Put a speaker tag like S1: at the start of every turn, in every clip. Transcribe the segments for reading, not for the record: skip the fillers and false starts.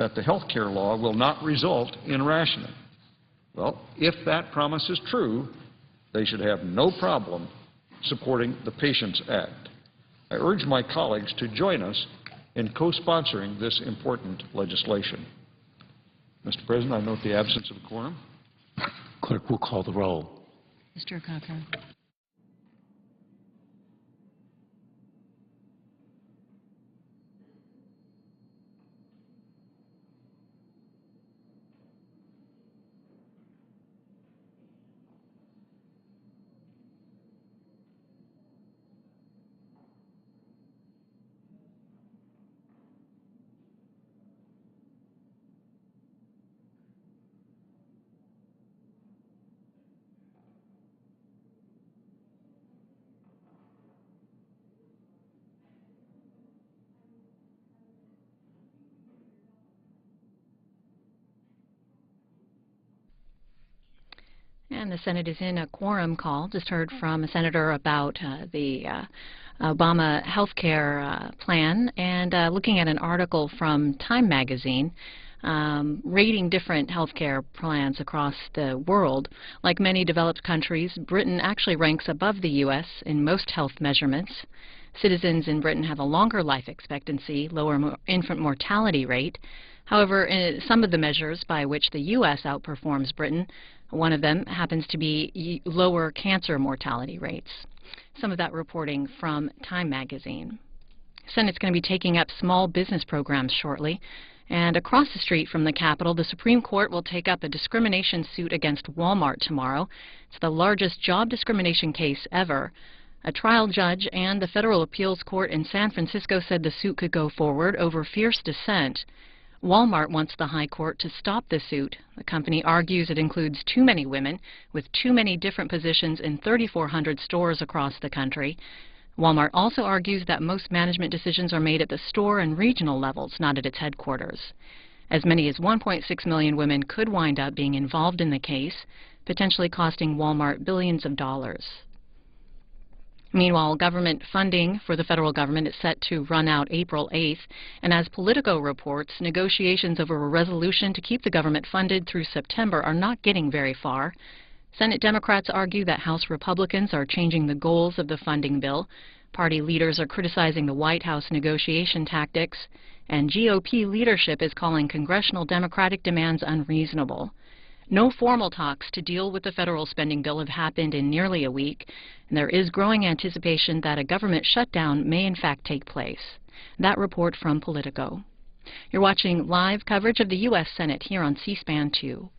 S1: that the health care law will not result in rationing. Well, if that promise is true, they should have no problem supporting the Patients Act. I urge my colleagues to join us in co-sponsoring this important legislation. Mr. President, I note the absence of a quorum.
S2: Clerk will call the roll.
S3: Mr. Cochran. And the Senate is in a quorum call. Just heard from a senator about the Obama health care plan, and looking at an article from Time magazine rating different health care plans across the world. Like many developed countries, Britain actually ranks above the U.S. in most health measurements. Citizens in Britain have a longer life expectancy, lower infant mortality rate. However, in some of the measures by which the U.S. outperforms Britain, one of them happens to be lower cancer mortality rates. Some of that reporting from Time magazine. Senate's going to be taking up small business programs shortly. And across the street from the Capitol, the Supreme Court will take up a discrimination suit against Walmart tomorrow. It's the largest job discrimination case ever. A trial judge and the Federal Appeals Court in San Francisco said the suit could go forward over fierce dissent. Walmart wants the High Court to stop the suit. The company argues it includes too many women with too many different positions in 3,400 stores across the country. Walmart also argues that most management decisions are made at the store and regional levels, not at its headquarters. As many as 1.6 million women could wind up being involved in the case, potentially costing Walmart billions of dollars. Meanwhile, government funding for the federal government is set to run out April 8th, and as Politico reports, negotiations over a resolution to keep the government funded through September are not getting very far. Senate Democrats argue that House Republicans are changing the goals of the funding bill. Party leaders are criticizing the White House negotiation tactics, and GOP leadership is calling congressional Democratic demands unreasonable. No formal talks to deal with the federal spending bill have happened in nearly a week, and there is growing anticipation that a government shutdown may in fact take place. That report from Politico. You're watching live coverage of the U.S. Senate here on C-SPAN 2.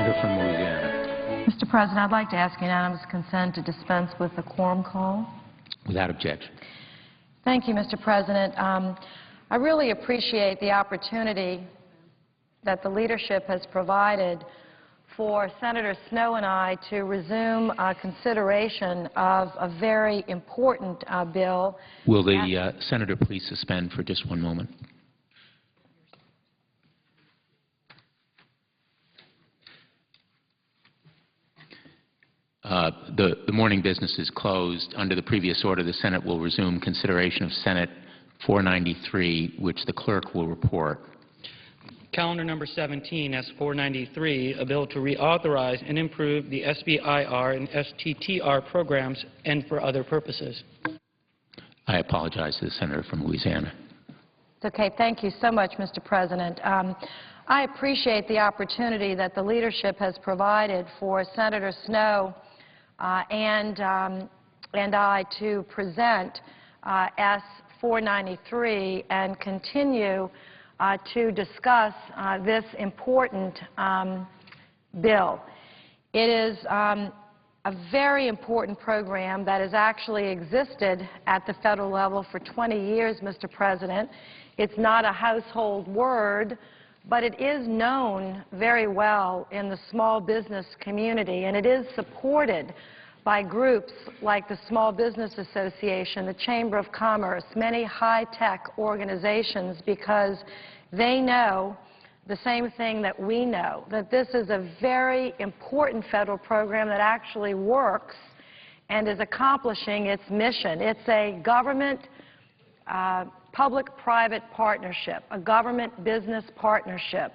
S2: Senator from Louisiana.
S4: Mr. President, I'd like to ask unanimous consent to dispense with the quorum call.
S2: Without objection.
S4: Thank you, Mr. President. I really appreciate the opportunity that the leadership has provided for Senator Snowe and I to resume consideration of a very important bill.
S2: Will the Senator please suspend for just one moment? The morning business is closed. Under the previous order, the Senate will resume consideration of Senate 493, which the clerk will report.
S5: Calendar number 17, S-493, a bill to reauthorize and improve the SBIR and STTR programs and for other purposes.
S2: I apologize to the Senator from Louisiana.
S4: It's okay. Thank you so much, Mr. President. I appreciate the opportunity that the leadership has provided for Senator Snowe and I to present S-493 and continue to discuss this important bill. It is a very important program that has actually existed at the federal level for 20 years, Mr. President. It's not a household word, but it is known very well in the small business community, and it is supported by groups like the Small Business Association, the Chamber of Commerce, many high-tech organizations, because they know the same thing that we know, that this is a very important federal program that actually works and is accomplishing its mission. It's a government public-private partnership, a government-business partnership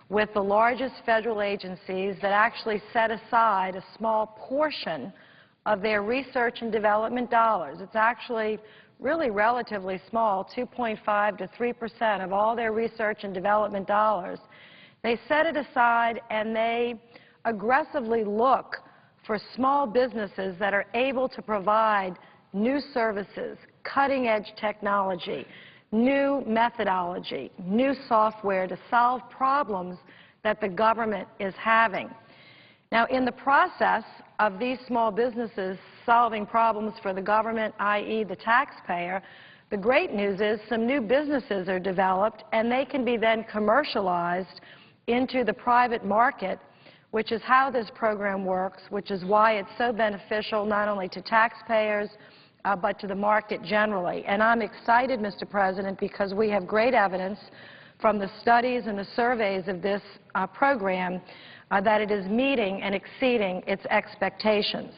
S4: with the largest federal agencies that actually set aside a small portion of their research and development dollars. It's actually really relatively small, 2.5 to 3% of all their research and development dollars. They set it aside and they aggressively look for small businesses that are able to provide new services, cutting-edge technology, new methodology, new software to solve problems that the government is having. Now, in the process of these small businesses solving problems for the government, i.e. the taxpayer, the great news is some new businesses are developed and they can be then commercialized into the private market, which is how this program works, which is why it's so beneficial not only to taxpayers but to the market generally. And I'm excited, Mr. President, because we have great evidence from the studies and the surveys of this program that it is meeting and exceeding its expectations.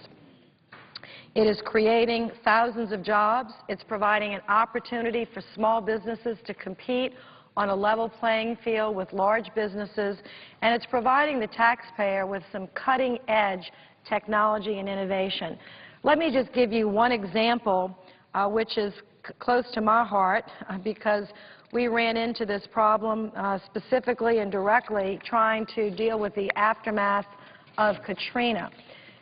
S4: It is creating thousands of jobs. It's providing an opportunity for small businesses to compete on a level playing field with large businesses, and it's providing the taxpayer with some cutting-edge technology and innovation. Let me just give you one example, which is close to my heart, because we ran into this problem specifically and directly trying to deal with the aftermath of Katrina.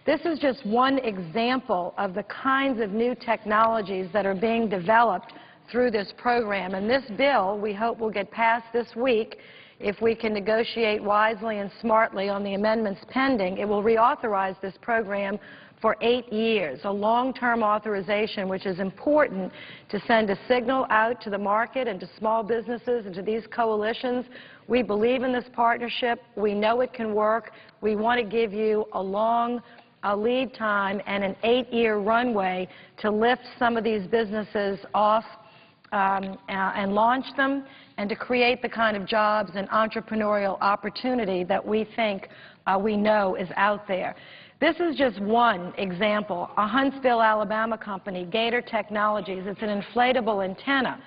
S4: This is just one example of the kinds of new technologies that are being developed through this program. And this bill, we hope, will get passed this week if we can negotiate wisely and smartly on the amendments pending. It will reauthorize this program for 8 years, a long-term authorization which is important to send a signal out to the market and to small businesses and to these coalitions. We believe in this partnership. We know it can work. We want to give you a long lead time and an 8-year runway to lift some of these businesses off and launch them and to create the kind of jobs and entrepreneurial opportunity that we think we know is out there. This is just one example. A Huntsville, Alabama company, Gator Technologies, it's an inflatable antenna.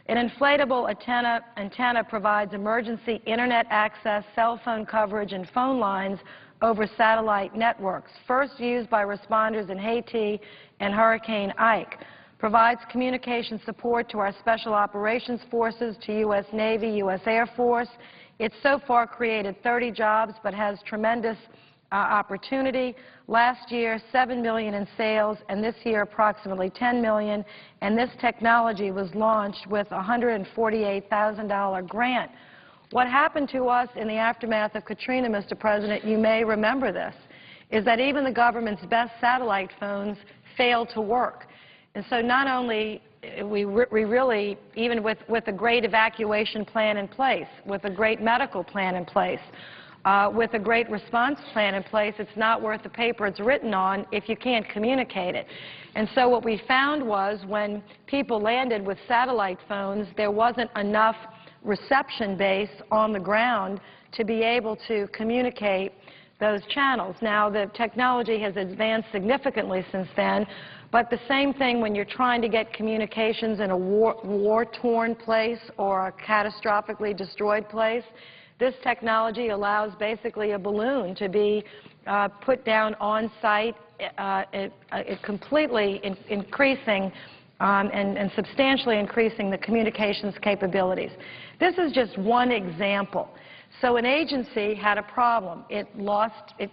S4: An inflatable antenna provides emergency internet access, cell phone coverage, and phone lines over satellite networks, first used by responders in Haiti and Hurricane Ike. Provides communication support to our Special Operations Forces, to U.S. Navy, U.S. Air Force. It's so far created 30 jobs, but has tremendous opportunity. Last year, $7 million in sales, and this year approximately $10 million. And this technology was launched with a $148,000 grant. What happened to us in the aftermath of Katrina, Mr. President, you may remember this, is that even the government's best satellite phones failed to work. And so not only we really, even with a great evacuation plan in place, with a great medical plan in place, with a great response plan in place, it's not worth the paper it's written on if you can't communicate it. And so what we found was when people landed with satellite phones, there wasn't enough reception base on the ground to be able to communicate those channels. Now, the technology has advanced significantly since then, but the same thing when you're trying to get communications in a war-torn place or a catastrophically destroyed place. This technology allows basically a balloon to be put down on site, completely increasing and substantially increasing the communications capabilities. This is just one example. So an agency had a problem. It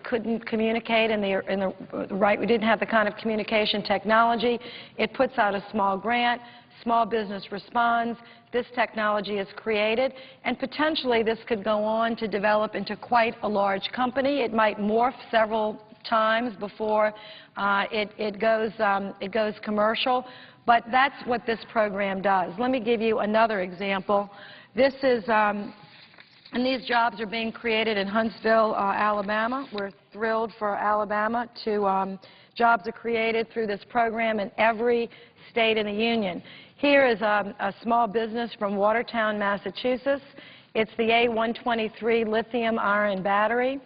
S4: couldn't communicate we didn't have the kind of communication technology. It puts out a small grant. Small business responds. This technology is created, and potentially this could go on to develop into quite a large company. It might morph several times before it goes commercial, but that's what this program does. Let me give you another example. This is, and these jobs are being created in Huntsville, Alabama. We're thrilled for Alabama to jobs are created through this program in every state in the union. Here is a small business from Watertown, Massachusetts. It's the A123 lithium-ion battery.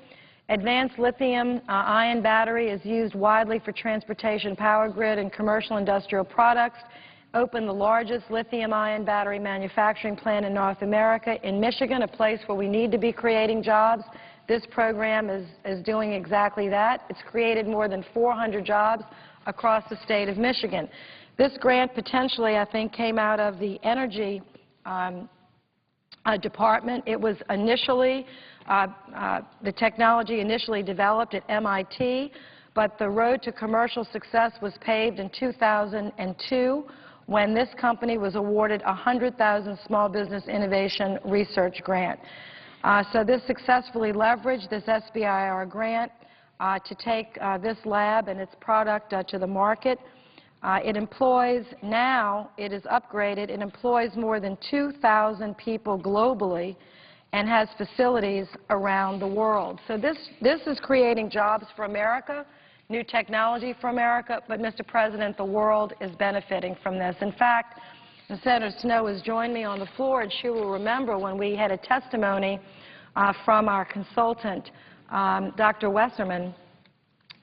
S4: Advanced lithium-ion battery is used widely for transportation power grid and commercial industrial products. Opened the largest lithium-ion battery manufacturing plant in North America in Michigan, a place where we need to be creating jobs. This program is doing exactly that. It's created more than 400 jobs across the state of Michigan. This grant potentially, I think, came out of the Energy Department. It was initially, the technology initially developed at MIT, but the road to commercial success was paved in 2002 when this company was awarded a $100,000 Small Business Innovation Research Grant. So this successfully leveraged this SBIR grant to take this lab and its product to the market. It employs, now it is upgraded, it employs more than 2,000 people globally and has facilities around the world. So this is creating jobs for America, new technology for America, but, Mr. President, the world is benefiting from this. In fact, Senator Snowe has joined me on the floor, and she will remember when we had a testimony from our consultant, Dr. Wesserman,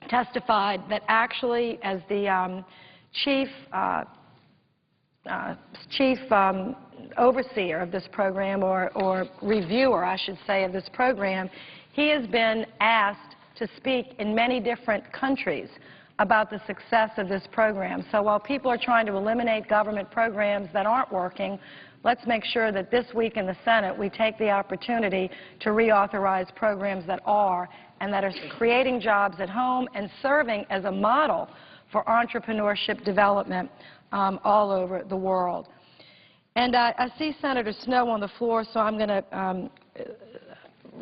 S4: testified that actually as the chief overseer of this program, or reviewer, I should say, of this program, he has been asked to speak in many different countries about the success of this program. So while people are trying to eliminate government programs that aren't working, let's make sure that this week in the Senate we take the opportunity to reauthorize programs that are and that are creating jobs at home and serving as a model for entrepreneurship development all over the world. And I see Senator Snowe on the floor, so I'm going to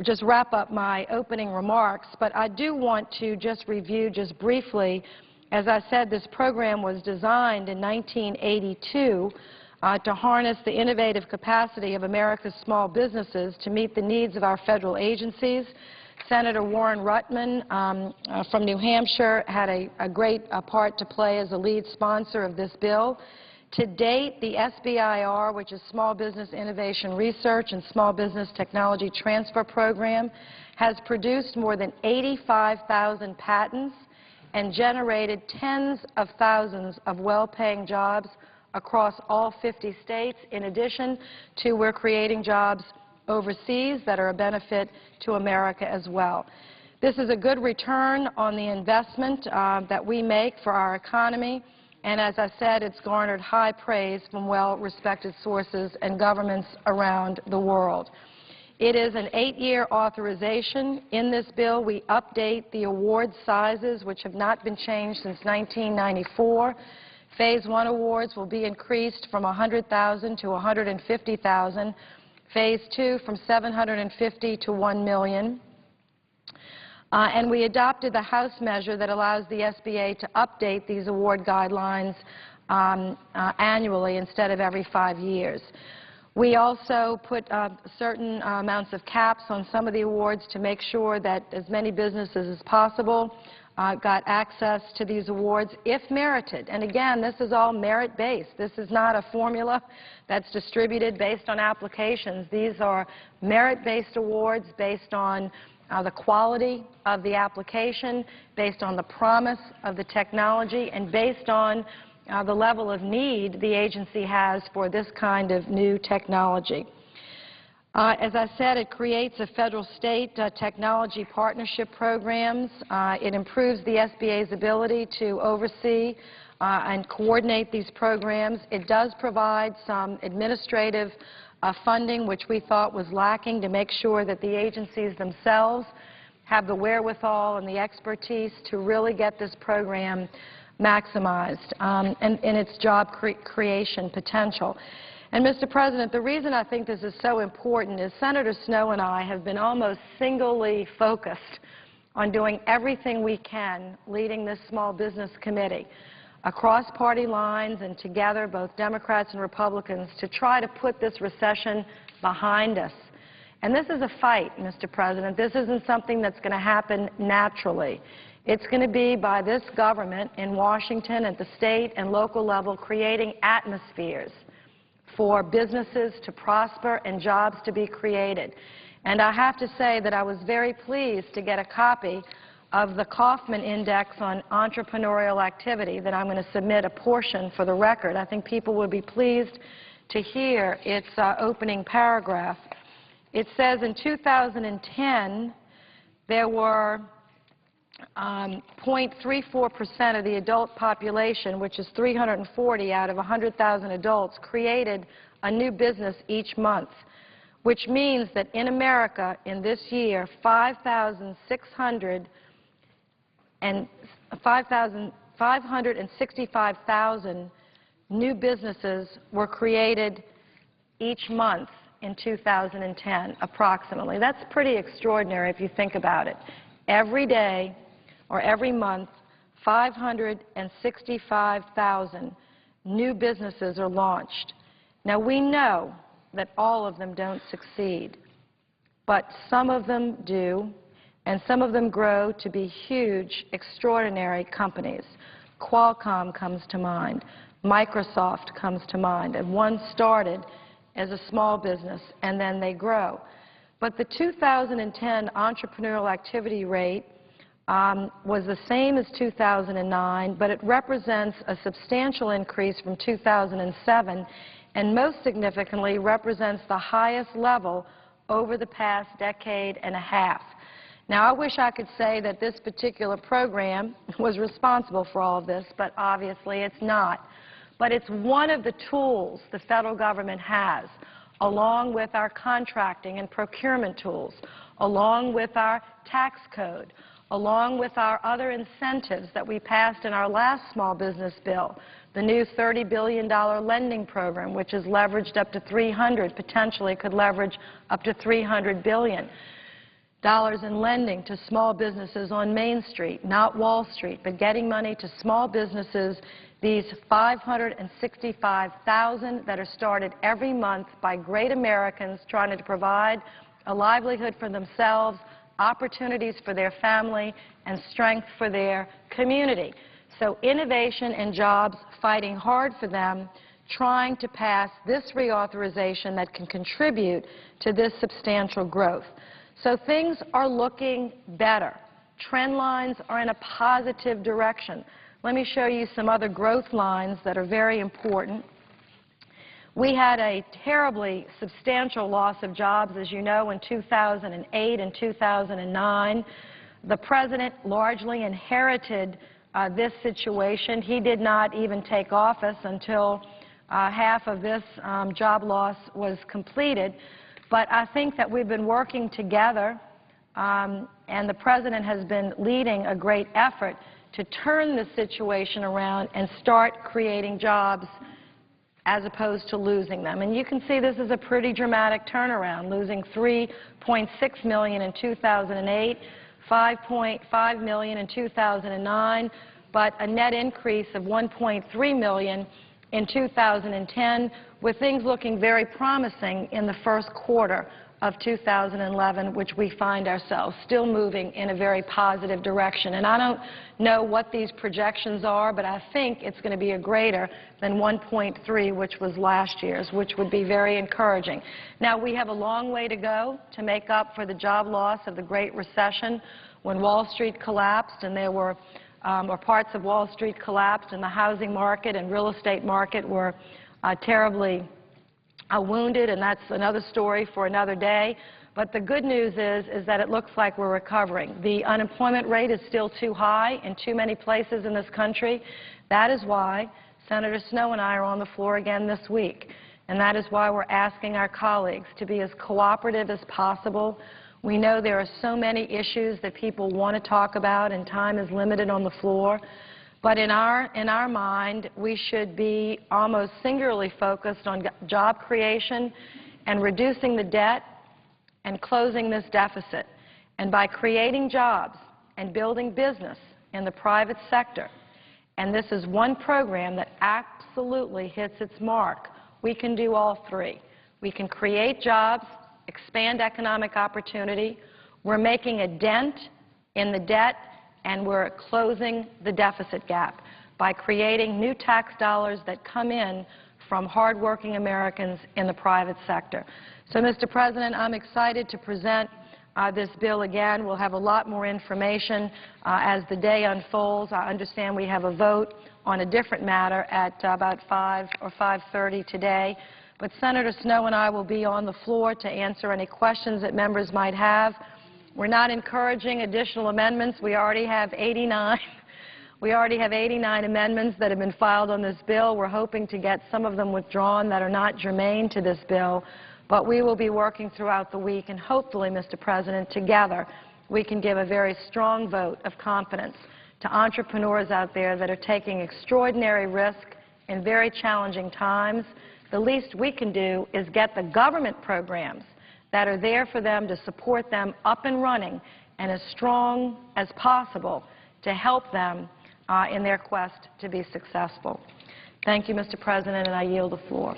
S4: just wrap up my opening remarks. But I do want to just review just briefly, as I said, this program was designed in 1982 to harness the innovative capacity of America's small businesses to meet the needs of our federal agencies. Senator Warren Ruttman from New Hampshire had a great part to play as a lead sponsor of this bill. To date, the SBIR, which is Small Business Innovation Research and Small Business Technology Transfer Program, has produced more than 85,000 patents and generated tens of thousands of well-paying jobs across all 50 states. In addition to, we're creating jobs overseas that are a benefit to America as well. This is a good return on the investment that we make for our economy, and as I said, it's garnered high praise from well-respected sources and governments around the world. It is an 8-year authorization. In this bill, we update the award sizes, which have not been changed since 1994. Phase 1 awards will be increased from $100,000 to $150,000. Phase 2 from $750 to $1 million. And we adopted the House measure that allows the SBA to update these award guidelines annually instead of every 5 years. We also put certain amounts of caps on some of the awards to make sure that as many businesses as possible got access to these awards if merited. And again, this is all merit-based. This is not a formula that's distributed based on applications. These are merit-based awards based on the quality of the application, based on the promise of the technology, and based on the level of need the agency has for this kind of new technology. As I said, it creates a federal-state technology partnership programs. It improves the SBA's ability to oversee and coordinate these programs. It does provide some administrative funding, which we thought was lacking, to make sure that the agencies themselves have the wherewithal and the expertise to really get this program maximized and in its job creation potential. And, Mr. President, the reason I think this is so important is Senator Snowe and I have been almost singly focused on doing everything we can leading this Small Business Committee across party lines and together, both Democrats and Republicans, to try to put this recession behind us. And this is a fight, Mr. President. This isn't something that's going to happen naturally. It's going to be by this government in Washington at the state and local level creating atmospheres for businesses to prosper and jobs to be created. And I have to say that I was very pleased to get a copy of the Kauffman Index on Entrepreneurial Activity that I'm going to submit a portion for the record. I think people would be pleased to hear its opening paragraph. It says in 2010 there were 0.34% of the adult population, which is 340 out of 100,000 adults, created a new business each month, which means that in America in this year 565,000 new businesses were created each month in 2010, approximately. That's pretty extraordinary if you think about it. Every day or every month, 565,000 new businesses are launched. Now, we know that all of them don't succeed, but some of them do, and some of them grow to be huge, extraordinary companies. Qualcomm comes to mind. Microsoft comes to mind. And one started as a small business, and then they grow. But the 2010 entrepreneurial activity rate was the same as 2009, but it represents a substantial increase from 2007, and most significantly represents the highest level over the past decade and a half. Now, I wish I could say that this particular program was responsible for all of this, but obviously it's not. But it's one of the tools the federal government has, along with our contracting and procurement tools, along with our tax code, along with our other incentives that we passed in our last small business bill, the new $30 billion lending program, which is leveraged up to potentially could leverage up to $300 billion in lending to small businesses on Main Street, not Wall Street, but getting money to small businesses, these 565,000 that are started every month by great Americans trying to provide a livelihood for themselves, opportunities for their family, and strength for their community. So innovation and jobs, fighting hard for them, trying to pass this reauthorization that can contribute to this substantial growth. So things are looking better. Trend lines are in a positive direction. Let me show you some other growth lines that are very important. We had a terribly substantial loss of jobs, as you know, in 2008 and 2009. The President largely inherited this situation. He did not even take office until half of this job loss was completed. But I think that we've been working together, and the President has been leading a great effort to turn the situation around and start creating jobs as opposed to losing them. And you can see this is a pretty dramatic turnaround, losing 3.6 million in 2008, 5.5 million in 2009, but a net increase of 1.3 million in 2010, with things looking very promising in the first quarter of 2011, which we find ourselves still moving in a very positive direction. And I don't know what these projections are, but I think it's going to be a greater than 1.3, which was last year's, which would be very encouraging. Now, we have a long way to go to make up for the job loss of the Great Recession, when Wall Street collapsed and there were or parts of Wall Street collapsed and the housing market and real estate market were terribly wounded, and that's another story for another day. But the good news is that it looks like we're recovering. The unemployment rate is still too high in too many places in this country. That is why Senator Snowe and I are on the floor again this week, and that is why we're asking our colleagues to be as cooperative as possible. We know there are so many issues that people want to talk about, and time is limited on the floor. But in our mind, we should be almost singularly focused on job creation and reducing the debt and closing this deficit. And by creating jobs and building business in the private sector, and this is one program that absolutely hits its mark, we can do all three. We can create jobs, expand economic opportunity, we're making a dent in the debt, and we're closing the deficit gap by creating new tax dollars that come in from hardworking Americans in the private sector. So, Mr. President, I'm excited to present this bill again. We'll have a lot more information as the day unfolds. I understand we have a vote on a different matter at about 5 or 5:30 today. But Senator Snowe and I will be on the floor to answer any questions that members might have. We're not encouraging additional amendments. We already have 89. We already have 89 amendments that have been filed on this bill. We're hoping to get some of them withdrawn that are not germane to this bill. But we will be working throughout the week, and hopefully, Mr. President, together we can give a very strong vote of confidence to entrepreneurs out there that are taking extraordinary risk in very challenging times. The least we can do is get the government programs that are there for them to support them up and running and as strong as possible to help them in their quest to be successful. Thank you, Mr. President, and I yield the floor.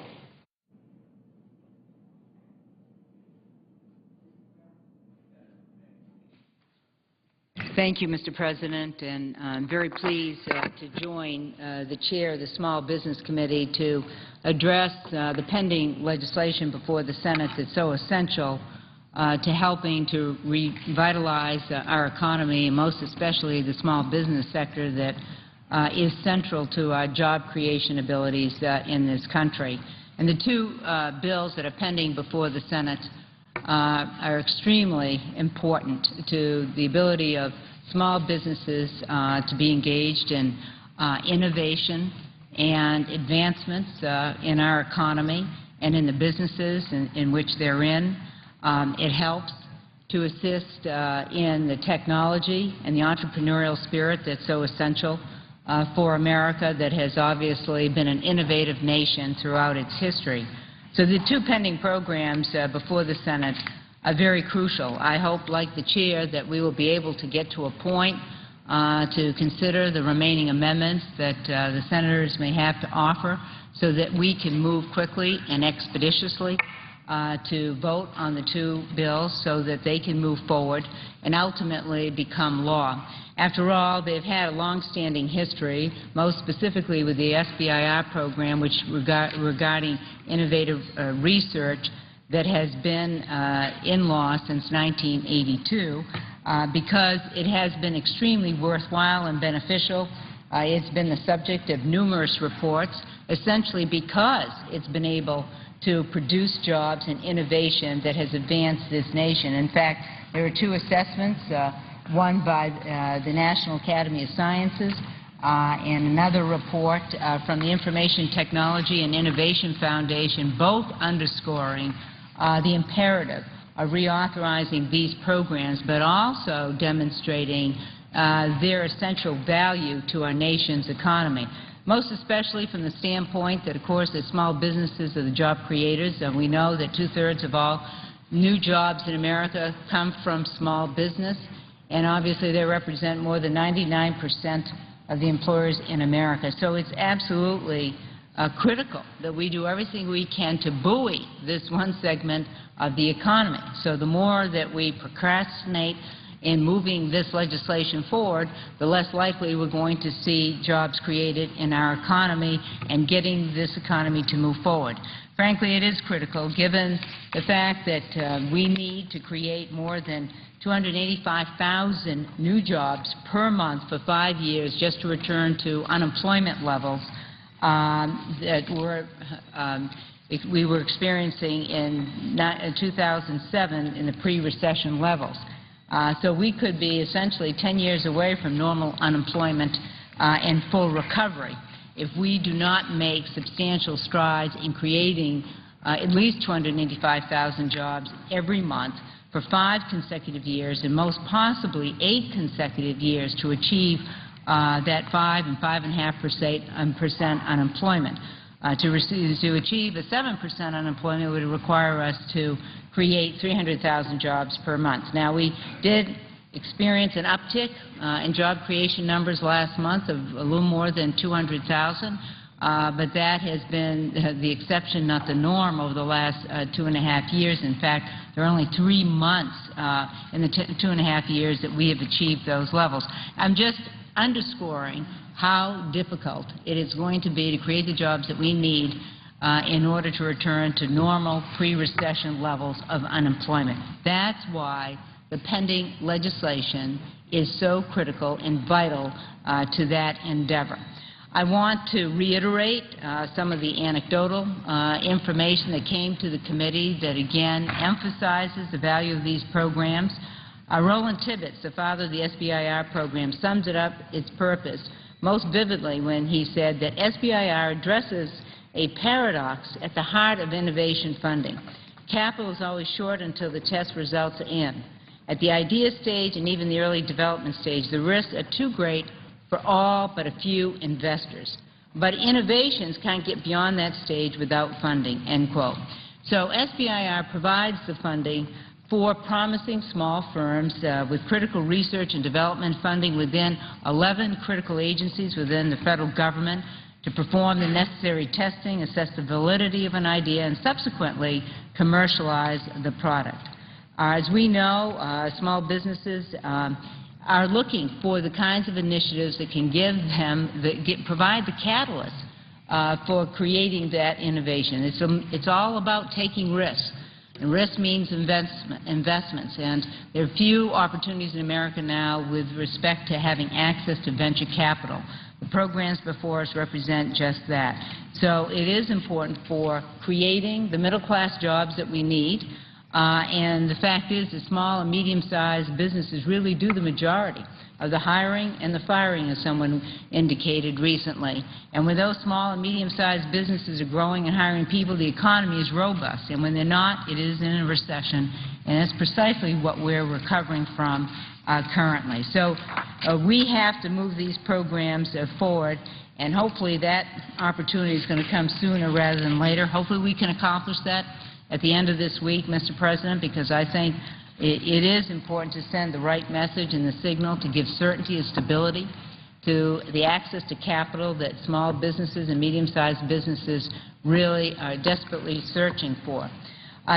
S6: Thank you, Mr. President, and I'm very pleased to join the chair of the Small Business Committee to address the pending legislation before the Senate that's so essential to helping to revitalize our economy, and most especially the small business sector that is central to our job creation abilities in this country. And the two bills that are pending before the Senate are extremely important to the ability of small businesses to be engaged in innovation and advancements in our economy and in the businesses in which they're in. It helps to assist in the technology and the entrepreneurial spirit that's so essential for America, that has obviously been an innovative nation throughout its history. So the two pending programs before the Senate are very crucial. I hope, like the chair, that we will be able to get to a point to consider the remaining amendments that the senators may have to offer, so that we can move quickly and expeditiously to vote on the two bills so that they can move forward and ultimately become law. After all, they've had a long-standing history, most specifically with the SBIR program, which regarding innovative research that has been in law since 1982, because it has been extremely worthwhile and beneficial. It's been the subject of numerous reports, essentially because it's been able to produce jobs and innovation that has advanced this nation. In fact, there are two assessments, one by the National Academy of Sciences and another report from the Information Technology and Innovation Foundation, both underscoring the imperative of reauthorizing these programs, but also demonstrating their essential value to our nation's economy. most especially from the standpoint that, of course, that small businesses are the job creators, and we know that two-thirds of all new jobs in America come from small business, and obviously they represent more than 99% of the employers in America. So it's absolutely critical that we do everything we can to buoy this one segment of the economy. So the more that we procrastinate in moving this legislation forward, the less likely we're going to see jobs created in our economy and getting this economy to move forward. Frankly, it is critical, given the fact that we need to create more than 285,000 new jobs per month for 5 years just to return to unemployment levels that we were experiencing in 2007 in the pre-recession levels. So we could be essentially 10 years away from normal unemployment and full recovery if we do not make substantial strides in creating at least 285,000 jobs every month for 5 consecutive years and most possibly 8 consecutive years to achieve that 5 and 5.5% unemployment. To achieve a 7% unemployment would require us to create 300,000 jobs per month. Now, we did experience an uptick in job creation numbers last month of a little more than 200,000, but that has been the exception, not the norm, over the last 2.5 years. In fact, there are only 3 months in the 2.5 years that we have achieved those levels. I'm just underscoring how difficult it is going to be to create the jobs that we need in order to return to normal pre-recession levels of unemployment. That's why the pending legislation is so critical and vital to that endeavor. I want to reiterate some of the anecdotal information that came to the committee that again emphasizes the value of these programs. Roland Tibbetts, the father of the SBIR program, sums it up, its purpose, most vividly when he said that SBIR addresses a paradox at the heart of innovation funding. Capital is always short until the test results are in. At the idea stage and even the early development stage, the risks are too great for all but a few investors. But innovations can't get beyond that stage without funding, end quote. So SBIR provides the funding for promising small firms with critical research and development funding within 11 critical agencies within the federal government to perform the necessary testing, assess the validity of an idea, and subsequently commercialize the product. As we know, small businesses are looking for the kinds of initiatives that can give them, provide the catalyst for creating that innovation. It's all about taking risks. And risk means investments, and there are few opportunities in America now with respect to having access to venture capital. The programs before us represent just that. So it is important for creating the middle-class jobs that we need, and the fact is that small and medium-sized businesses really do the majority of the hiring and the firing, as someone indicated recently. And when those small and medium-sized businesses are growing and hiring people, the economy is robust. And when they're not, it is in a recession, and that's precisely what we're recovering from currently. So we have to move these programs forward, and hopefully that opportunity is going to come sooner rather than later. Hopefully we can accomplish that at the end of this week, Mr. President, because I think it is important to send the right message and the signal to give certainty and stability to the access to capital that small businesses and medium-sized businesses really are desperately searching for.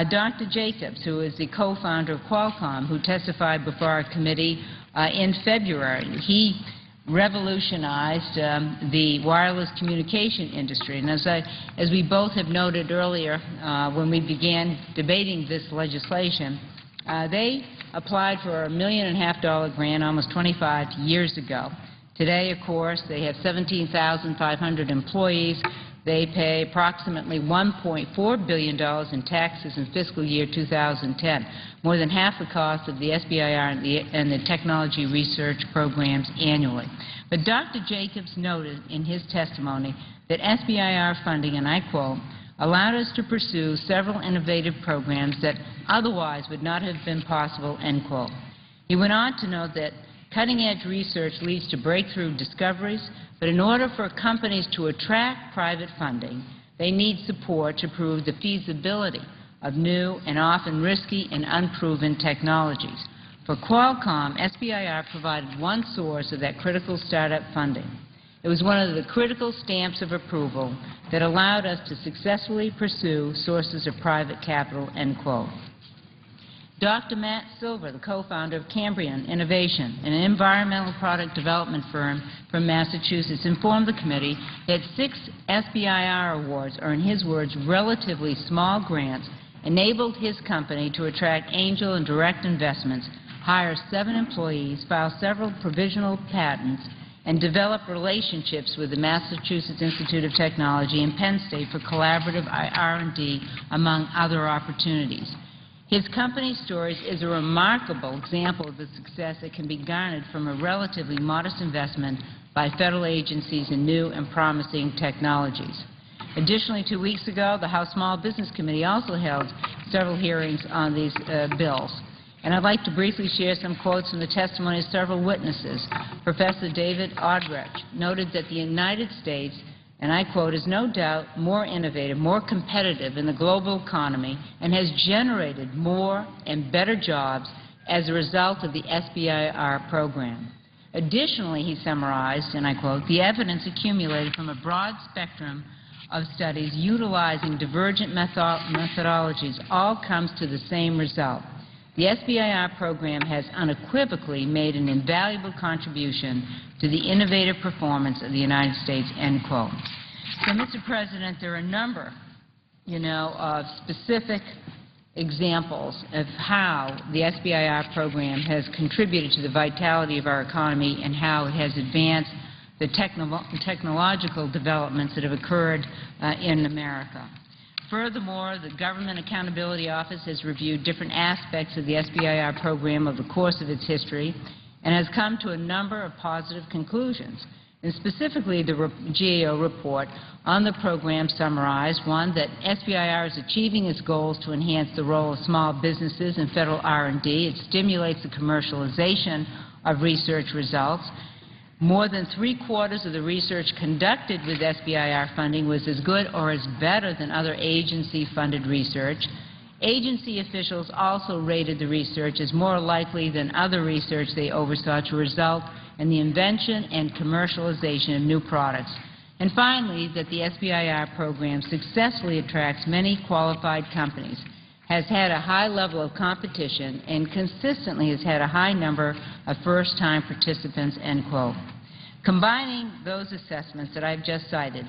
S6: Dr. Jacobs, who is the co-founder of Qualcomm, who testified before our committee in February, he revolutionized the wireless communication industry. And as we both have noted earlier when we began debating this legislation, they applied for a $1.5 million grant almost 25 years ago. Today, of course, they have 17,500 employees. They pay approximately $1.4 billion in taxes in fiscal year 2010, more than half the cost of the SBIR and the technology research programs annually. But Dr. Jacobs noted in his testimony that SBIR funding, and I quote, allowed us to pursue several innovative programs that otherwise would not have been possible, end quote. He went on to note that Cutting-edge research leads to breakthrough discoveries, but in order for companies to attract private funding, they need support to prove the feasibility of new and often risky and unproven technologies. For Qualcomm, SBIR provided one source of that critical startup funding. It was one of the critical stamps of approval that allowed us to successfully pursue sources of private capital, end quote. Dr. Matt Silver, the co-founder of Cambrian Innovation, an environmental product development firm from Massachusetts, informed the committee that 6 SBIR awards, or in his words, relatively small grants, enabled his company to attract angel and direct investments, hire 7 employees, file several provisional patents, and develop relationships with the Massachusetts Institute of Technology and Penn State for collaborative R&D, among other opportunities. His company's story is a remarkable example of the success that can be garnered from a relatively modest investment by federal agencies in new and promising technologies. Additionally, 2 weeks ago, the House Small Business Committee also held several hearings on these bills. And I'd like to briefly share some quotes from the testimony of several witnesses. Professor David Odrich noted that the United States, and I quote, is no doubt more innovative, more competitive in the global economy, and has generated more and better jobs as a result of the SBIR program. Additionally, he summarized, and I quote, the evidence accumulated from a broad spectrum of studies utilizing divergent methodologies all comes to the same result. The SBIR program has unequivocally made an invaluable contribution to the innovative performance of the United States, end quote. So, Mr. President, there are a number, of specific examples of how the SBIR program has contributed to the vitality of our economy and how it has advanced the technological developments that have occurred in America. Furthermore, the Government Accountability Office has reviewed different aspects of the SBIR program over the course of its history and has come to a number of positive conclusions. And specifically, the GAO report on the program summarized, 1, that SBIR is achieving its goals to enhance the role of small businesses in federal R&D. It stimulates the commercialization of research results. More than 3/4 of the research conducted with SBIR funding was as good or as better than other agency-funded research. Agency officials also rated the research as more likely than other research they oversaw to result in the invention and commercialization of new products. And finally, that the SBIR program successfully attracts many qualified companies, has had a high level of competition, and consistently has had a high number of first-time participants, end quote. Combining those assessments that I've just cited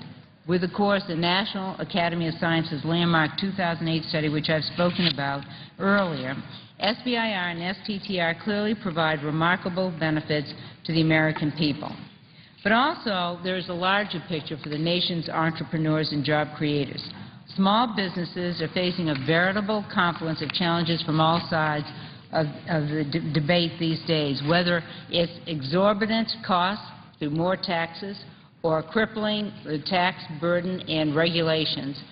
S6: with, of course, the National Academy of Sciences landmark 2008 study, which I've spoken about earlier, SBIR and STTR clearly provide remarkable benefits to the American people. But also, there is a larger picture for the nation's entrepreneurs and job creators. Small businesses are facing a veritable confluence of challenges from all sides of the debate these days, whether it's exorbitant costs through more taxes or crippling tax burden and regulations.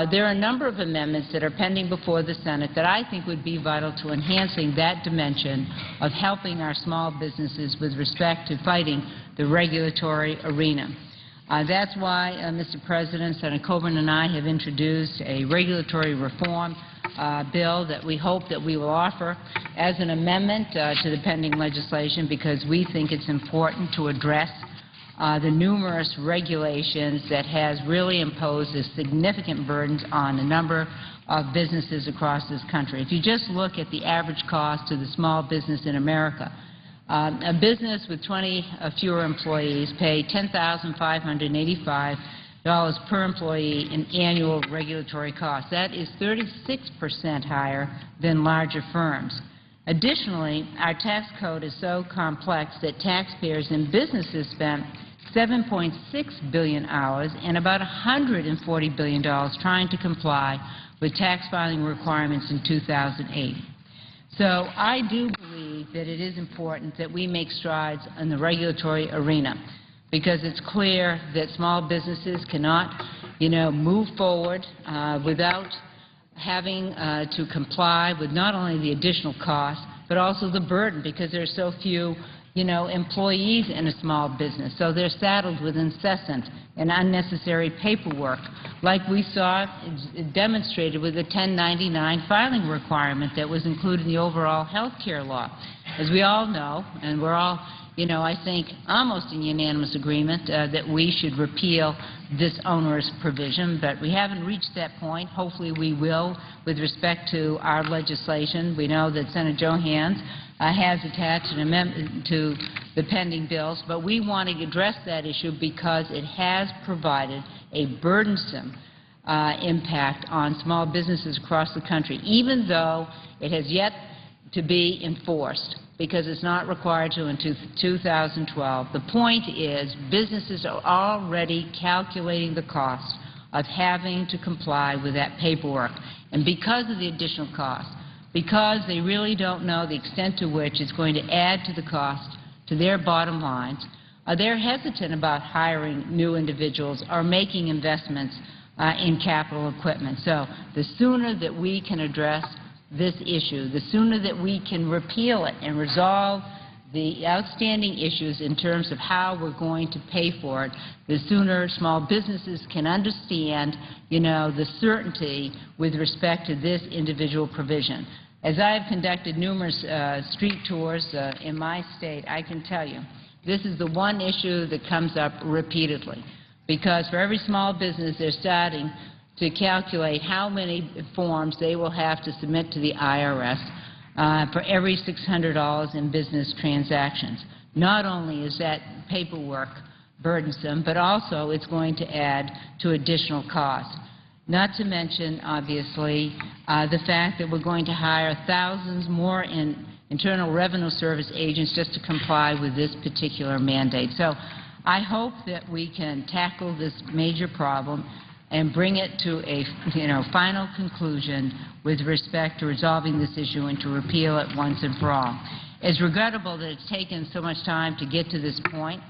S6: There are a number of amendments that are pending before the Senate that I think would be vital to enhancing that dimension of helping our small businesses with respect to fighting the regulatory arena. That's why, Mr. President, Senator Coburn and I have introduced a regulatory reform bill that we hope that we will offer as an amendment to the pending legislation, because we think it's important to address the numerous regulations that has really imposed significant burdens on a number of businesses across this country. If you just look at the average cost to the small business in America, a business with 20 fewer employees pay $10,585 per employee in annual regulatory costs. That is 36% higher than larger firms. Additionally, our tax code is so complex that taxpayers and businesses spent 7.6 billion hours and about $140 billion trying to comply with tax filing requirements in 2008. So I do believe that it is important that we make strides in the regulatory arena, because it's clear that small businesses cannot, move forward without having to comply with not only the additional costs, but also the burden, because there are so few, employees in a small business, so they're saddled with incessant and unnecessary paperwork, like we saw demonstrated with the 1099 filing requirement that was included in the overall health care law. As we all know, and we're all, I think almost in unanimous agreement that we should repeal this onerous provision, but we haven't reached that point. Hopefully we will with respect to our legislation. We know that Senator Johanns has attached an amendment to the pending bills, but we want to address that issue because it has provided a burdensome impact on small businesses across the country, even though it has yet to be enforced, because it's not required to in 2012. The point is businesses are already calculating the cost of having to comply with that paperwork. And because of the additional cost, because they really don't know the extent to which it's going to add to the cost to their bottom lines, they're hesitant about hiring new individuals or making investments in capital equipment. So the sooner that we can address this issue, the sooner that we can repeal it and resolve the outstanding issues in terms of how we're going to pay for it, the sooner small businesses can understand, the certainty with respect to this individual provision. As I have conducted numerous street tours in my state, I can tell you this is the one issue that comes up repeatedly, because for every small business they're starting to calculate how many forms they will have to submit to the IRS for every $600 in business transactions. Not only is that paperwork burdensome, but also it's going to add to additional costs. Not to mention, obviously, the fact that we're going to hire thousands more in Internal Revenue Service agents just to comply with this particular mandate. So I hope that we can tackle this major problem and bring it to a final conclusion with respect to resolving this issue and to repeal it once and for all. It's regrettable that it's taken so much time to get to this point.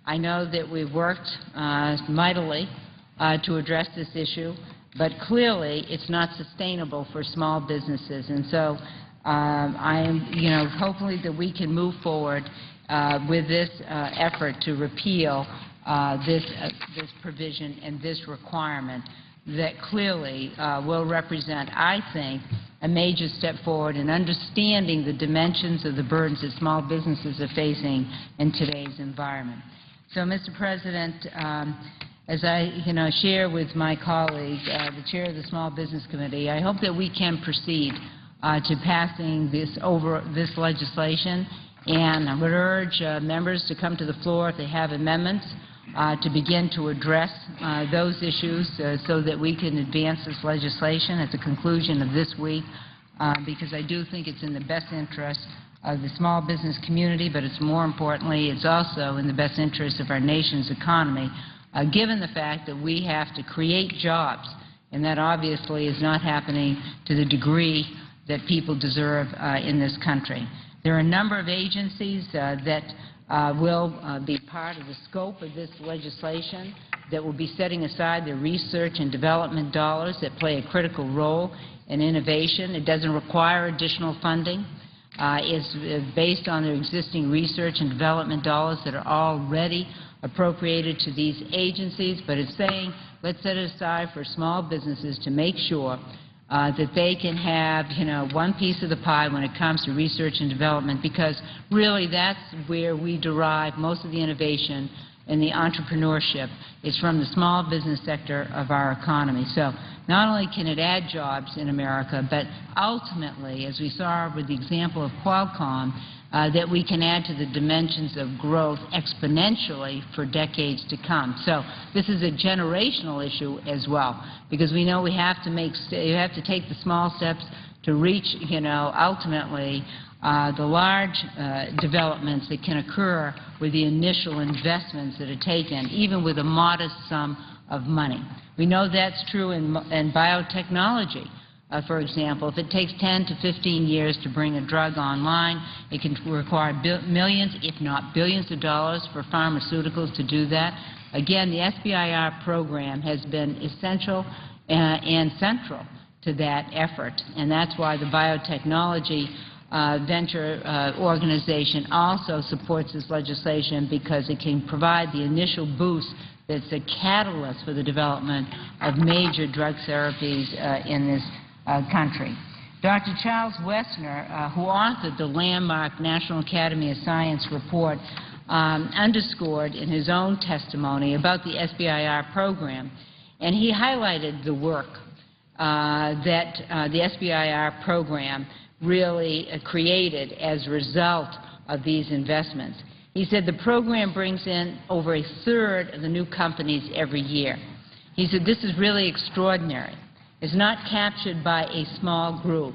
S6: I know that we've worked mightily to address this issue, but clearly it's not sustainable for small businesses. And so I am, hopefully that we can move forward with this effort to repeal this provision and this requirement that clearly will represent, I think, a major step forward in understanding the dimensions of the burdens that small businesses are facing in today's environment. So, Mr. President, as I share with my colleague, the chair of the Small Business Committee, I hope that we can proceed to passing this legislation, and I would urge members to come to the floor if they have amendments to begin to address those issues so that we can advance this legislation at the conclusion of this week, because I do think it's in the best interest of the small business community, but it's more importantly, it's also in the best interest of our nation's economy, given the fact that we have to create jobs, and that obviously is not happening to the degree that people deserve in this country. There are a number of agencies that will be part of the scope of this legislation that will be setting aside their research and development dollars that play a critical role in innovation. It doesn't require additional funding. It's based on their existing research and development dollars that are already appropriated to these agencies, but it's saying let's set it aside for small businesses to make sure that they can have, one piece of the pie when it comes to research and development, because really that's where we derive most of the innovation and the entrepreneurship is from the small business sector of our economy. So not only can it add jobs in America, but ultimately, as we saw with the example of Qualcomm, that we can add to the dimensions of growth exponentially for decades to come. So this is a generational issue as well, because we know we have to take the small steps to reach, ultimately the large developments that can occur with the initial investments that are taken, even with a modest sum of money. We know that's true in biotechnology. For example, if it takes 10 to 15 years to bring a drug online, it can require millions, if not billions of dollars for pharmaceuticals to do that. Again, the SBIR program has been essential and central to that effort, and that's why the biotechnology venture organization also supports this legislation because it can provide the initial boost that's a catalyst for the development of major drug therapies in this country. Dr. Charles Wessner, who authored the landmark National Academy of Science report, underscored in his own testimony about the SBIR program, and he highlighted the work that the SBIR program really created as a result of these investments. He said the program brings in over a third of the new companies every year. He said this is really extraordinary. It's not captured by a small group.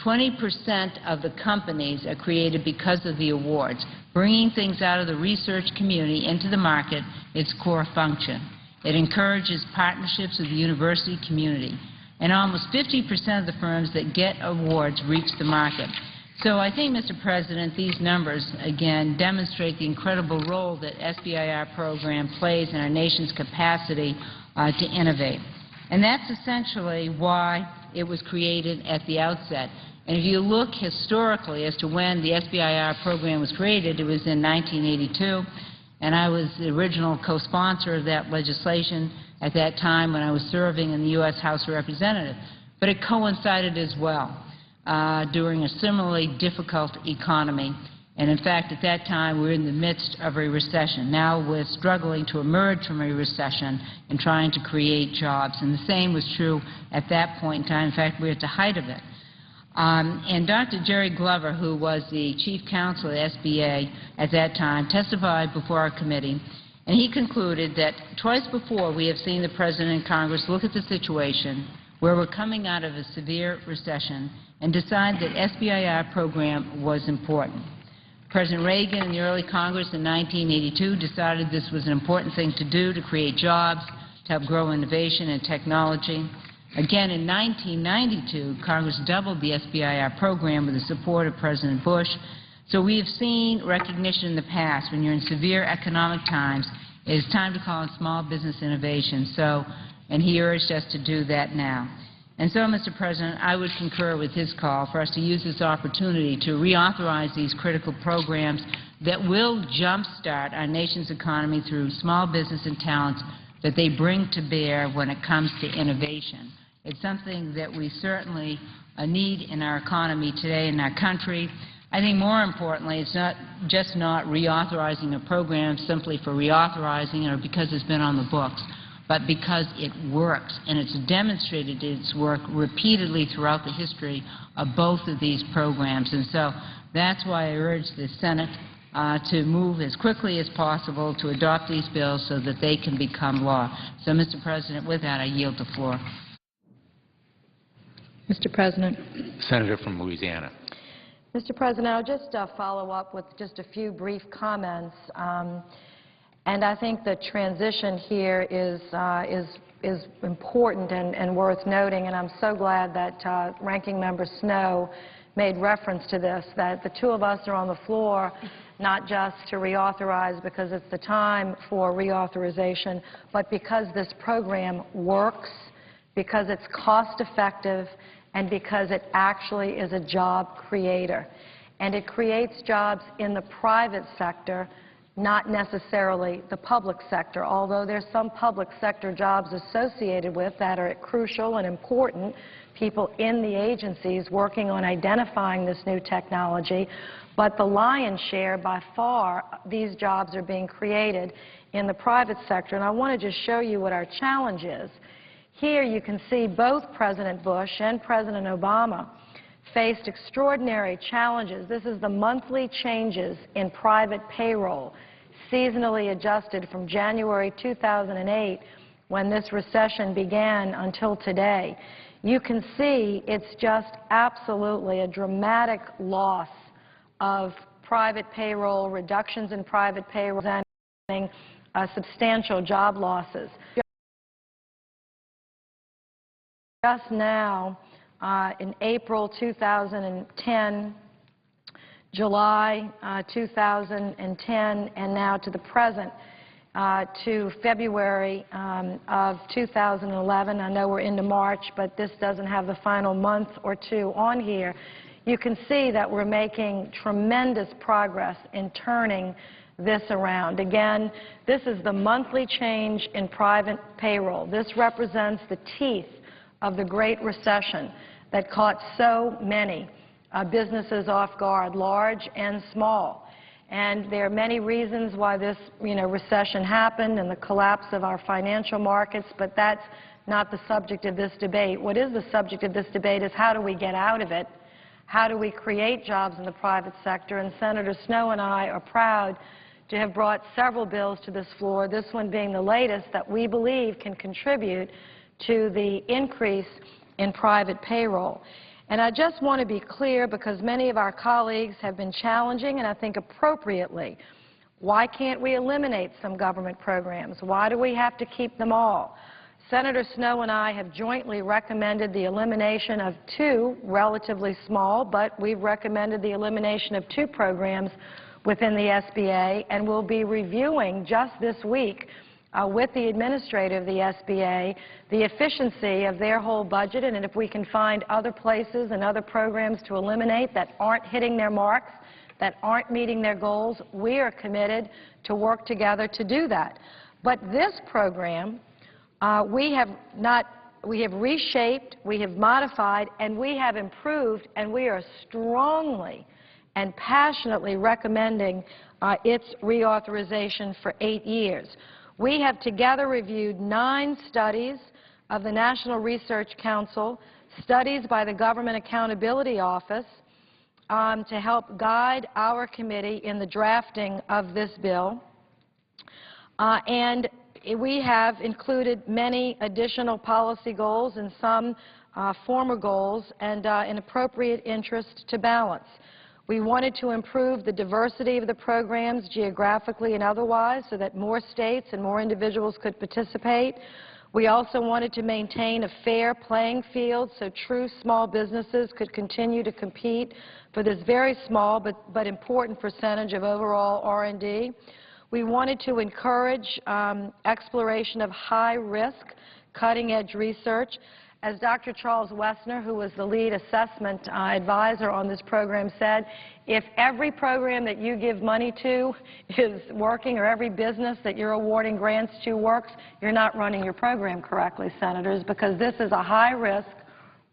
S6: 20% of the companies are created because of the awards. Bringing things out of the research community into the market is its core function. It encourages partnerships with the university community. And almost 50% of the firms that get awards reach the market. So I think, Mr. President, these numbers, again, demonstrate the incredible role that SBIR program plays in our nation's capacity to innovate. And that's essentially why it was created at the outset. And if you look historically as to when the SBIR program was created, it was in 1982, and I was the original co-sponsor of that legislation at that time when I was serving in the U.S. House of Representatives. But it coincided as well during a similarly difficult economy. And in fact, at that time, we were in the midst of a recession. Now we're struggling to emerge from a recession and trying to create jobs. And the same was true at that point in time. In fact, we were at the height of it. And Dr. Jerry Glover, who was the chief counsel at SBA at that time, testified before our committee, and he concluded that twice before we have seen the President and Congress look at the situation where we're coming out of a severe recession and decide that SBIR program was important. President Reagan and the early Congress in 1982 decided this was an important thing to do to create jobs, to help grow innovation and technology. Again, in 1992, Congress doubled the SBIR program with the support of President Bush. So we have seen recognition in the past when you're in severe economic times, it is time to call on small business innovation. And he urged us to do that now. And so, Mr. President, I would concur with his call for us to use this opportunity to reauthorize these critical programs that will jumpstart our nation's economy through small business and talents that they bring to bear when it comes to innovation. It's something that we certainly need in our economy today in our country. I think more importantly, it's not just not reauthorizing a program simply for reauthorizing it or because it's been on the books, but because it works, and it's demonstrated its work repeatedly throughout the history of both of these programs. And so that's why I urge the Senate to move as quickly as possible to adopt these bills so that they can become law. So, Mr. President, with that, I yield the floor.
S4: Mr. President.
S2: Senator from Louisiana.
S4: Mr. President, I'll just follow up with just a few brief comments. And I think the transition here is important and worth noting, and I'm so glad that Ranking Member Snowe made reference to this, that the two of us are on the floor not just to reauthorize because it's the time for reauthorization, but because this program works, because it's cost-effective, and because it actually is a job creator. And it creates jobs in the private sector, not necessarily the public sector, although there's some public sector jobs associated with that are crucial and important, people in the agencies working on identifying this new technology. But the lion's share, by far, these jobs are being created in the private sector. And I want to just show you what our challenge is. Here you can see both President Bush and President Obama faced extraordinary challenges. This is the monthly changes in private payroll, seasonally adjusted from January 2008, when this recession began, until today. You can see it's just absolutely a dramatic loss of private payroll, reductions in private payroll, and substantial job losses. Just now, in April 2010, July 2010, and now to the present, to February of 2011. I know we're into March, but this doesn't have the final month or two on here. you can see that we're making tremendous progress in turning this around. Again, this is the monthly change in private payroll. This represents the teeth of the Great Recession that caught so many businesses off guard, large and small. And there are many reasons why this, recession happened and the collapse of our financial markets, but that's not the subject of this debate. What is the subject of this debate is how do we get out of it? How do we create jobs in the private sector? And Senator Snowe and I are proud to have brought several bills to this floor, this one being the latest, that we believe can contribute to the increase in private payroll. And I just want to be clear, because many of our colleagues have been challenging, and I think appropriately, why can't we eliminate some government programs? Why do we have to keep them all? Senator Snowe and I have jointly recommended the elimination of two relatively small, but we've recommended the elimination of two programs within the SBA, and we'll be reviewing just this week with the administrator of the SBA the efficiency of their whole budget, and if we can find other places and other programs to eliminate that aren't hitting their marks, that aren't meeting their goals, we are committed to work together to do that. But this program, we have reshaped, we have modified, and we have improved, and we are strongly and passionately recommending its reauthorization for 8 years. We have together reviewed 9 studies of the National Research Council, studies by the Government Accountability Office, to help guide our committee in the drafting of this bill. And we have included many additional policy goals and some former goals, and an appropriate interest to balance. We wanted to improve the diversity of the programs geographically and otherwise so that more states and more individuals could participate. We also wanted to maintain a fair playing field so true small businesses could continue to compete for this very small but important percentage of overall R&D. We wanted to encourage exploration of high-risk, cutting-edge research. As Dr. Charles Wessner, who was the lead assessment advisor on this program, said, if every program that you give money to is working, or every business that you're awarding grants to works, you're not running your program correctly, Senators, because this is a high-risk,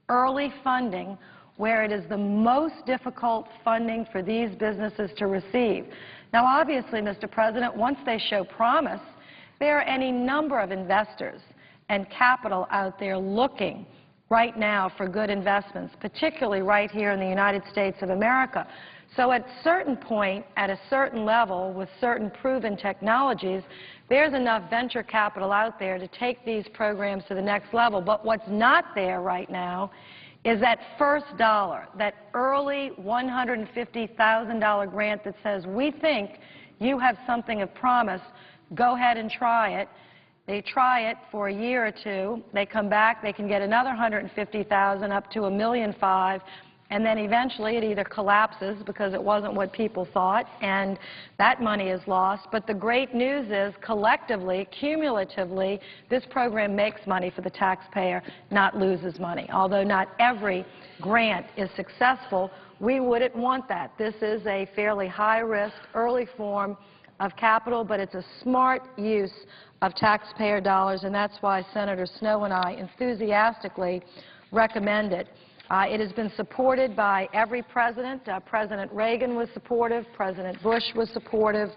S4: early funding where it is the most difficult funding for these businesses to receive. Now, obviously, Mr. President, once they show promise, there are any number of investors and capital out there looking right now for good investments, particularly right here in the United States of America. So at a certain point, at a certain level, with certain proven technologies, there's enough venture capital out there to take these programs to the next level. But what's not there right now is that first dollar, that early $150,000 grant that says, we think you have something of promise, go ahead and try it. They try it for a year or two, they come back, they can get another $150,000 up to $1.5 million, and then eventually it either collapses because it wasn't what people thought, and that money is lost. But the great news is, collectively, cumulatively, this program makes money for the taxpayer, not loses money. Although not every grant is successful, we wouldn't want that. This is a fairly high-risk, early form of capital, but it's a smart use of taxpayer dollars, and that's why Senator Snowe and I enthusiastically recommend it. It has been supported by every president. President Reagan was supportive, President Bush was supportive,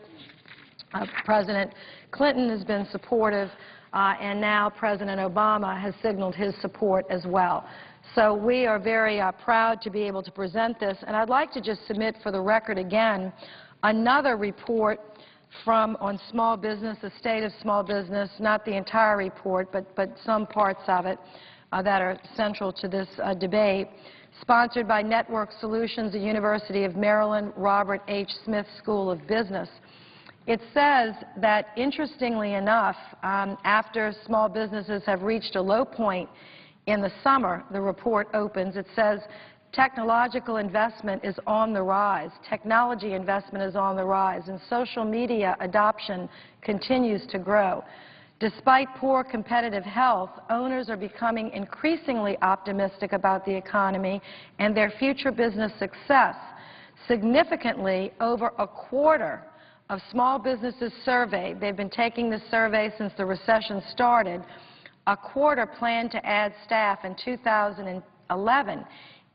S4: President Clinton has been supportive, and now President Obama has signaled his support as well. So we are very proud to be able to present this, and I'd like to just submit for the record again another report on small business, the state of small business, not the entire report, but some parts of it that are central to this debate, sponsored by Network Solutions, the University of Maryland, Robert H. Smith School of Business. It says that, interestingly enough, after small businesses have reached a low point in the summer, the report opens, it says, technological investment is on the rise. Technology investment is on the rise, and social media adoption continues to grow. Despite poor competitive health, owners are becoming increasingly optimistic about the economy and their future business success. Significantly, over a quarter of small businesses surveyed, they've been taking this survey since the recession started, a quarter plan to add staff in 2011.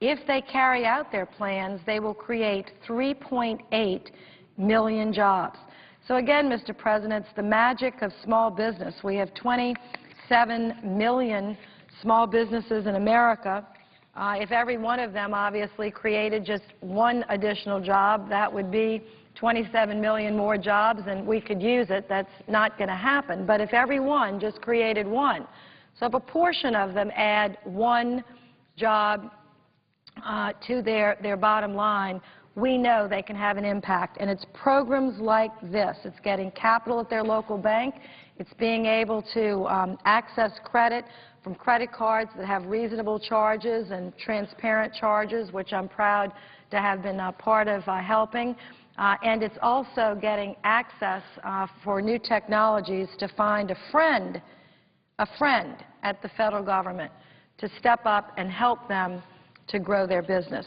S4: If they carry out their plans, they will create 3.8 million jobs. So again, Mr. President, it's the magic of small business. We have 27 million small businesses in America. If every one of them obviously created just one additional job, that would be 27 million more jobs, and we could use it. That's not going to happen. But if every one just created one, so if a portion of them add one job to their bottom line, we know they can have an impact. And it's programs like this. It's getting capital at their local bank. It's being able to access credit from credit cards that have reasonable charges and transparent charges, which I'm proud to have been part of helping. And it's also getting access for new technologies to find a friend at the federal government to step up and help them to grow their business.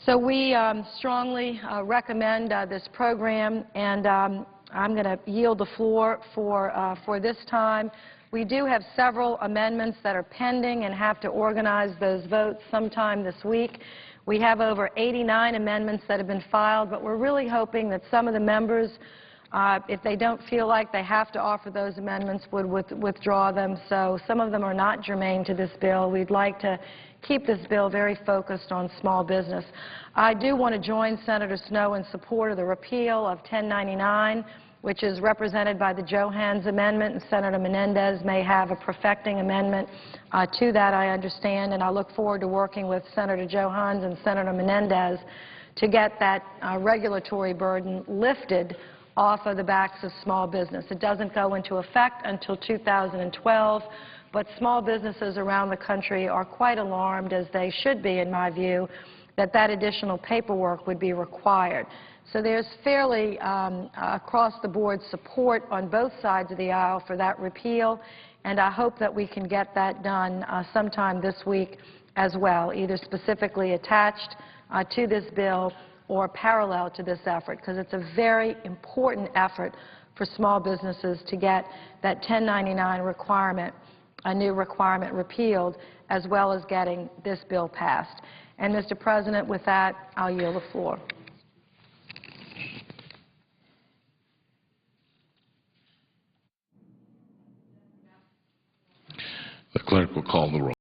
S4: So we strongly recommend this program, and I'm going to yield the floor for this time. We do have several amendments that are pending and have to organize those votes sometime this week. We have over 89 amendments that have been filed, but we're really hoping that some of the members, if they don't feel like they have to offer those amendments, would withdraw them. So some of them are not germane to this bill. We'd like to keep this bill very focused on small business. I do want to join Senator Snowe in support of the repeal of 1099, which is represented by the Johanns amendment, and Senator Menendez may have a perfecting amendment to that, I understand, and I look forward to working with Senator Johanns and Senator Menendez to get that regulatory burden lifted off of the backs of small business. It doesn't go into effect until 2012, but small businesses around the country are quite alarmed, as they should be, in my view, that that additional paperwork would be required. So there's fairly across-the-board support on both sides of the aisle for that repeal, and I hope that we can get that done sometime this week as well, either specifically attached to this bill or parallel to this effort, because it's a very important effort for small businesses to get that 1099 requirement, a new requirement, repealed, as well as getting this bill passed. And, Mr. President, with that, I'll yield the floor.
S7: The clerk will call the roll.